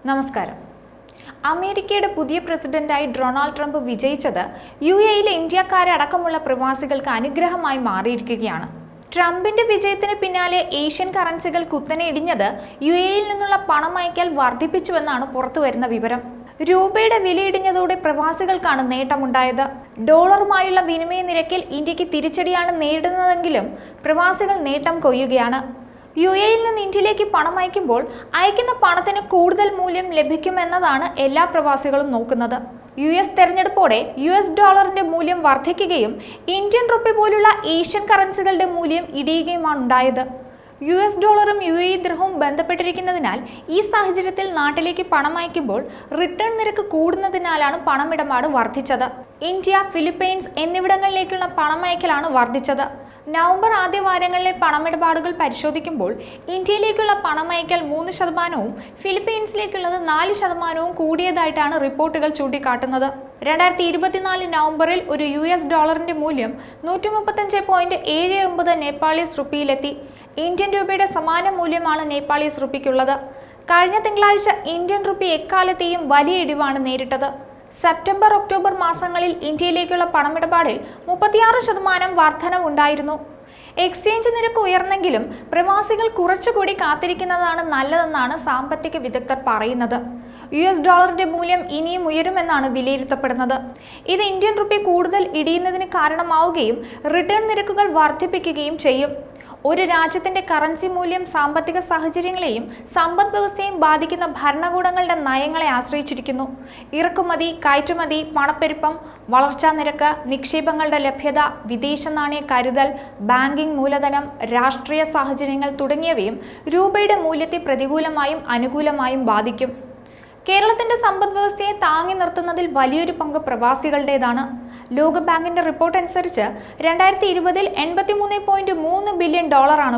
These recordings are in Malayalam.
നമസ്കാരം. അമേരിക്കയുടെ പുതിയ പ്രസിഡന്റായി ഡൊണാൾഡ് ട്രംപ് വിജയിച്ചത് യുഎഇയിലെ ഇന്ത്യക്കാരടക്കമുള്ള പ്രവാസികൾക്ക് അനുഗ്രഹമായി മാറിയിരിക്കുകയാണ്. ട്രംപിന്റെ വിജയത്തിന് പിന്നാലെ ഏഷ്യൻ കറൻസികൾ കുത്തനെ ഇടിഞ്ഞത് യുഎഇയിൽ നിന്നുള്ള പണമയക്കൽ വർദ്ധിപ്പിച്ചുവെന്നാണ് പുറത്തുവരുന്ന വിവരം. രൂപയുടെ വിലയിടിഞ്ഞതോടെ പ്രവാസികൾക്കാണ് നേട്ടമുണ്ടായത്. ഡോളറുമായുള്ള വിനിമയ നിരക്കിൽ ഇന്ത്യക്ക് തിരിച്ചടിയാണ് നേരിടുന്നതെങ്കിലും പ്രവാസികൾ നേട്ടം കൊയ്യുകയാണ്. യുഎഇയിൽ നിന്ന് ഇന്ത്യയിലേക്ക് പണം അയക്കുമ്പോൾ അയക്കുന്ന പണത്തിന് കൂടുതൽ മൂല്യം ലഭിക്കുമെന്നതാണ് എല്ലാ പ്രവാസികളും നോക്കുന്നത്. യുഎസ് തെരഞ്ഞെടുപ്പോടെ യുഎസ് ഡോളറിന്റെ മൂല്യം വർദ്ധിക്കുകയും ഇന്ത്യൻ റുപ്പി പോലുള്ള ഏഷ്യൻ കറൻസികളുടെ മൂല്യം ഇടിയുകയുമാണ് ഉണ്ടായത്. യുഎസ് ഡോളറും യുഎഇ ദിർഹവും ബന്ധപ്പെട്ടിരിക്കുന്നതിനാൽ ഈ സാഹചര്യത്തിൽ നാട്ടിലേക്ക് പണം അയക്കുമ്പോൾ റിട്ടേൺ നിരക്ക് കൂടുന്നതിനാലാണ് പണമിടപാട് വർദ്ധിച്ചത്. ഇന്ത്യ, ഫിലിപ്പൈൻസ് എന്നിവിടങ്ങളിലേക്കുള്ള പണമയക്കലാണ് വർദ്ധിച്ചത്. നവംബർ ആദ്യ വാരങ്ങളിലെ പണമിടപാടുകൾ പരിശോധിക്കുമ്പോൾ ഇന്ത്യയിലേക്കുള്ള പണമയക്കൽ 3%, ഫിലിപ്പൈൻസിലേക്കുള്ളത് 4% കൂടിയതായിട്ടാണ് റിപ്പോർട്ടുകൾ ചൂണ്ടിക്കാട്ടുന്നത്. 2024 നവംബറിൽ ഒരു യുഎസ് ഡോളറിന്റെ മൂല്യം 135.79 നേപ്പാളീസ് റുപ്പിയിലെത്തി. ഇന്ത്യൻ രൂപയുടെ സമാന മൂല്യമാണ് നേപ്പാളീസ് റുപ്പിക്കുള്ളത്. കഴിഞ്ഞ തിങ്കളാഴ്ച ഇന്ത്യൻ റുപ്പി എക്കാലത്തെയും വലിയ ഇടിവാണ് നേരിട്ടത്. സെപ്റ്റംബർ, ഒക്ടോബർ മാസങ്ങളിൽ ഇന്ത്യയിലേക്കുള്ള പണമിടപാടിൽ 36% വർധനവുണ്ടായിരുന്നു. എക്സ്ചേഞ്ച് നിരക്ക് ഉയർന്നെങ്കിലും പ്രവാസികൾ കുറച്ചുകൂടി കാത്തിരിക്കുന്നതാണ് നല്ലതെന്നാണ് സാമ്പത്തിക വിദഗ്ധർ പറയുന്നത്. യുഎസ് ഡോളറിന്റെ മൂല്യം ഇനിയും ഉയരുമെന്നാണ് വിലയിരുത്തപ്പെടുന്നത്. ഇത് ഇന്ത്യൻ റുപ്പി കൂടുതൽ ഇടിയുന്നതിന് കാരണമാവുകയും റിട്ടേൺ നിരക്കുകൾ വർദ്ധിപ്പിക്കുകയും ചെയ്യും. ഒരു രാജ്യത്തിന്റെ കറൻസി മൂല്യം സാമ്പത്തിക സാഹചര്യങ്ങളെയും സമ്പദ് വ്യവസ്ഥയെയും ബാധിക്കുന്ന ഭരണകൂടങ്ങളുടെ നയങ്ങളെ ആശ്രയിച്ചിരിക്കുന്നു. ഇറക്കുമതി, കയറ്റുമതി, പണപ്പെരുപ്പം, വളർച്ചാ നിരക്ക്, നിക്ഷേപങ്ങളുടെ ലഭ്യത, വിദേശ നാണയ കരുതൽ, ബാങ്കിംഗ് മൂലധനം, രാഷ്ട്രീയ സാഹചര്യങ്ങൾ തുടങ്ങിയവയും രൂപയുടെ മൂല്യത്തെ പ്രതികൂലമായും അനുകൂലമായും ബാധിക്കും. കേരളത്തിന്റെ സമ്പദ് വ്യവസ്ഥയെ താങ്ങി നിർത്തുന്നതിൽ വലിയൊരു പങ്ക് പ്രവാസികളുടേതാണ്. ലോകബാങ്കിന്റെ റിപ്പോർട്ട് അനുസരിച്ച് 2020 $83.3 ബില്യൺ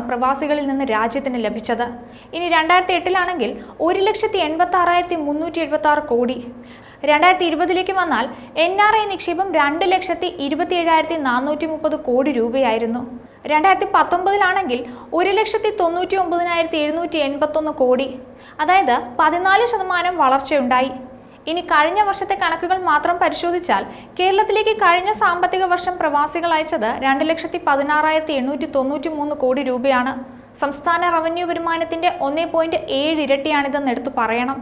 പ്രവാസികളിൽ നിന്ന് രാജ്യത്തിന് ലഭിച്ചത്. ഇനി 2008 1,86,376 കോടി. 2020 വന്നാൽ NRI നിക്ഷേപം 2,27,430 കോടി രൂപയായിരുന്നു. 2019 1,99,781 കോടി, അതായത് 14% വളർച്ചയുണ്ടായി. ഇനി കഴിഞ്ഞ വർഷത്തെ കണക്കുകൾ മാത്രം പരിശോധിച്ചാൽ കേരളത്തിലേക്ക് കഴിഞ്ഞ സാമ്പത്തിക വർഷം പ്രവാസികൾ അയച്ചത് 2,16,893 കോടി രൂപയാണ്. സംസ്ഥാന റവന്യൂ വരുമാനത്തിന്റെ 1.7 ഇരട്ടിയാണിതെന്ന് എടുത്തു പറയണം.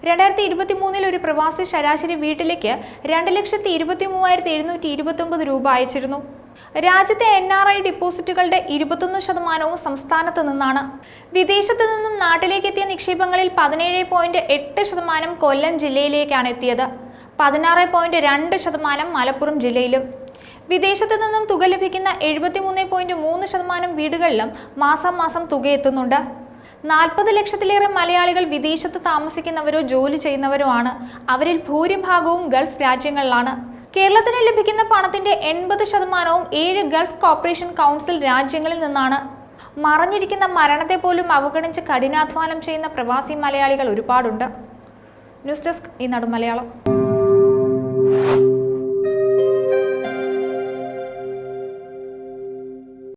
2023 ഒരു പ്രവാസി ശരാശരി വീട്ടിലേക്ക് 2,23,729 രൂപ അയച്ചിരുന്നു. രാജ്യത്തെ NRI ഡിപ്പോസിറ്റുകളുടെ 21% സംസ്ഥാനത്ത് നിന്നാണ്. വിദേശത്ത് നിന്നും നാട്ടിലേക്ക് എത്തിയ നിക്ഷേപങ്ങളിൽ 17.8% കൊല്ലം ജില്ലയിലേക്കാണ് എത്തിയത്. 16.2% മലപ്പുറം ജില്ലയിലും. വിദേശത്ത് നിന്നും തുക ലഭിക്കുന്ന 73.3% വീടുകളിലും മാസം തുക എത്തുന്നുണ്ട്. 40 ലക്ഷത്തിലേറെ മലയാളികൾ വിദേശത്ത് താമസിക്കുന്നവരോ ജോലി ചെയ്യുന്നവരോ ആണ്. അവരിൽ ഭൂരിഭാഗവും ഗൾഫ് രാജ്യങ്ങളിലാണ്. കേരളത്തിന് ലഭിക്കുന്ന പണത്തിന്റെ 80% 7 ഗൾഫ് കോർപ്പറേഷൻ കൗൺസിൽ രാജ്യങ്ങളിൽ നിന്നാണ്. മറഞ്ഞിരിക്കുന്ന മരണത്തെ പോലും അവഗണിച്ച് കഠിനാധ്വാനം ചെയ്യുന്ന പ്രവാസി മലയാളികൾ ഒരുപാടുണ്ട്. ന്യൂസ് ഡെസ്ക് ഈ നാട് മലയാളം.